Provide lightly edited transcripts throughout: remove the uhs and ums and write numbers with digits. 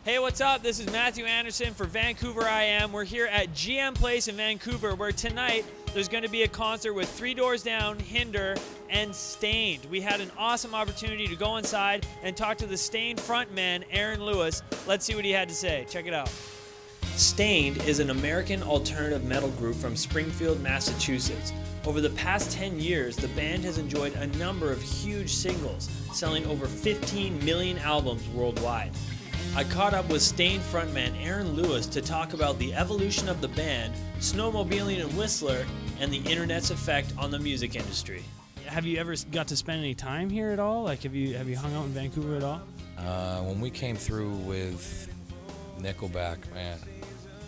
Hey, what's up? This is Matthew Anderson for Vancouver I Am. We're here at GM Place in Vancouver, where tonight there's going to be a concert with Three Doors Down, Hinder, and Stained. We had an awesome opportunity to go inside and talk to the Stained frontman, Aaron Lewis. Let's see what he had to say. Check it out. Stained is an American alternative metal group from Springfield, Massachusetts. Over the past 10 years, the band has enjoyed a number of huge singles, selling over 15 million albums worldwide. I caught up with Stained frontman Aaron Lewis to talk about the evolution of the band, snowmobiling in Whistler, and the internet's effect on the music industry. Have you ever got to spend any time here at all? Like, have you hung out in Vancouver at all? When we came through with Nickelback, man,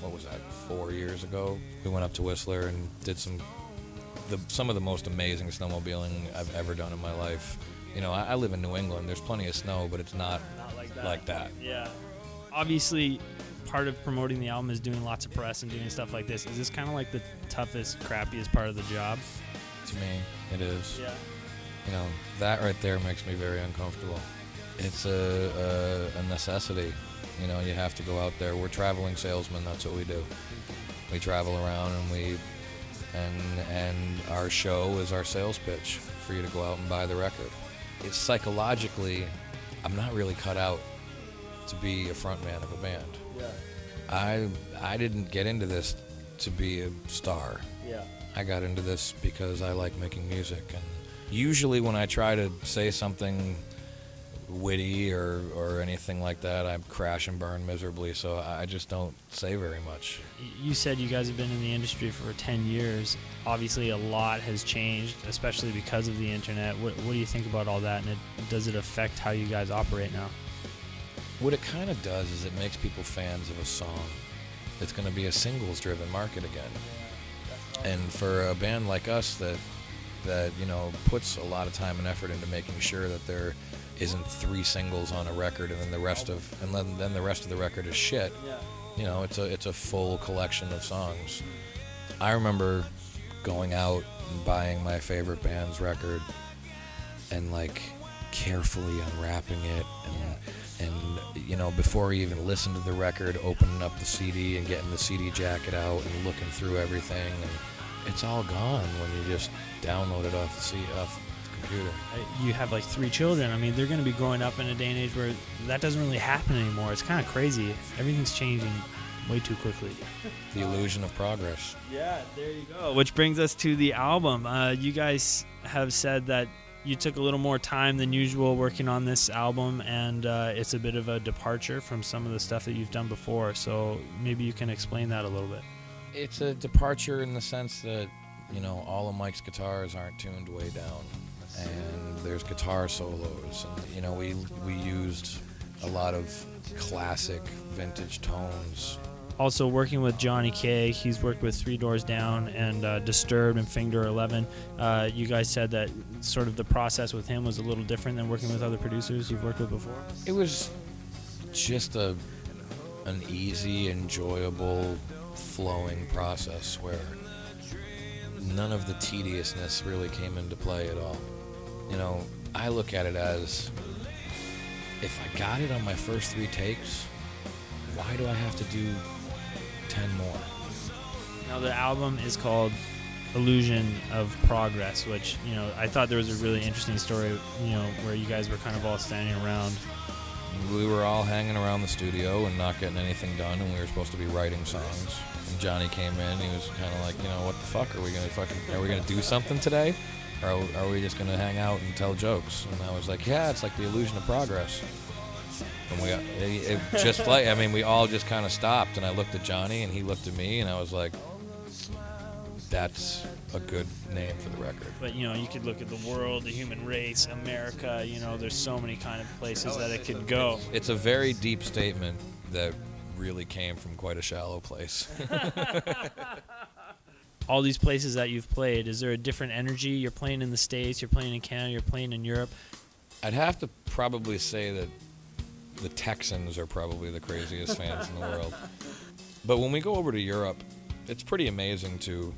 what was that, 4 years ago? We went up to Whistler and did some of the most amazing snowmobiling I've ever done in my life. You know, I live in New England. There's plenty of snow, but it's not like that. Yeah. Obviously, part of promoting the album is doing lots of press and doing stuff like this. Is this kind of like the toughest, crappiest part of the job? To me, it is. Yeah. You know, that right there makes me very uncomfortable. It's a necessity. You know, you have to go out there. We're traveling salesmen. That's what we do. We travel around and our show is our sales pitch for you to go out and buy the record. It's psychologically, I'm not really cut out to be a frontman of a band. Yeah. I didn't get into this to be a star. Yeah. I got into this because I like making music, and usually when I try to say something witty or anything like that, I crash and burn miserably, so I just don't say very much. You said you guys have been in the industry for 10 years. Obviously, a lot has changed, especially because of the internet. What do you think about all that, and does it affect how you guys operate now? What it kind of does is it makes people fans of a song. It's going to be a singles-driven market again. And for a band like us that you know puts a lot of time and effort into making sure that there isn't 3 singles on a record and then the rest of the record is shit. You know, it's a full collection of songs. I remember going out and buying my favorite band's record and like carefully unwrapping it and you know, before you even listen to the record, opening up the CD and getting the CD jacket out and looking through everything, and it's all gone when you just download it off the computer. You have like 3 children. I mean, they're going to be growing up in a day and age where that doesn't really happen anymore. It's kind of crazy. Everything's changing way too quickly. The illusion of progress. Yeah, there you go. Which brings us to the album. You guys have said that you took a little more time than usual working on this album, and it's a bit of a departure from some of the stuff that you've done before. So maybe you can explain that a little bit. It's a departure in the sense that, you know, all of Mike's guitars aren't tuned way down, and there's guitar solos, and you know, we used a lot of classic vintage tones. Also working with Johnny K, he's worked with Three Doors Down and Disturbed and Finger 11. You guys said that sort of the process with him was a little different than working with other producers you've worked with before? It was just an easy, enjoyable, flowing process where none of the tediousness really came into play at all. You know, I look at it as, if I got it on my first 3 takes, why do I have to do 10 more? Now, the album is called Illusion of Progress, which, you know, I thought there was a really interesting story, you know, where you guys were kind of all standing around. We were all hanging around the studio and not getting anything done, and we were supposed to be writing songs. And Johnny came in, and he was kind of like, you know, what the fuck, are we gonna do something today? Or are we just gonna hang out and tell jokes? And I was like, yeah, it's like the illusion of progress. And we all just kind of stopped, and I looked at Johnny, and he looked at me, and I was like, that's a good name for the record. But, you know, you could look at the world, the human race, America, you know, there's so many kind of places that it could go. It's a very deep statement that really came from quite a shallow place. All these places that you've played, is there a different energy? You're playing in the States, you're playing in Canada, you're playing in Europe. I'd have to probably say that the Texans are probably the craziest fans in the world. But when we go over to Europe, it's pretty amazing to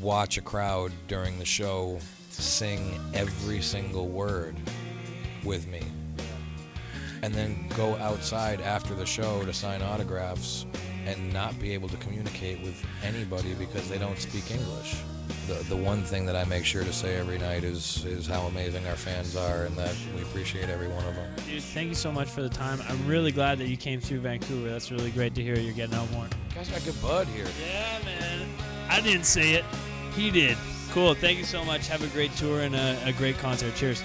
watch a crowd during the show sing every single word with me. and then go outside after the show to sign autographs and not be able to communicate with anybody because they don't speak English. The one thing that I make sure to say every night is how amazing our fans are and that we appreciate every one of them. Dude, thank you so much for the time. I'm really glad that you came through Vancouver. That's really great to hear you're getting out more. You guys got good bud here. Yeah, man. I didn't say it. He did. Cool. Thank you so much. Have a great tour and a great concert. Cheers.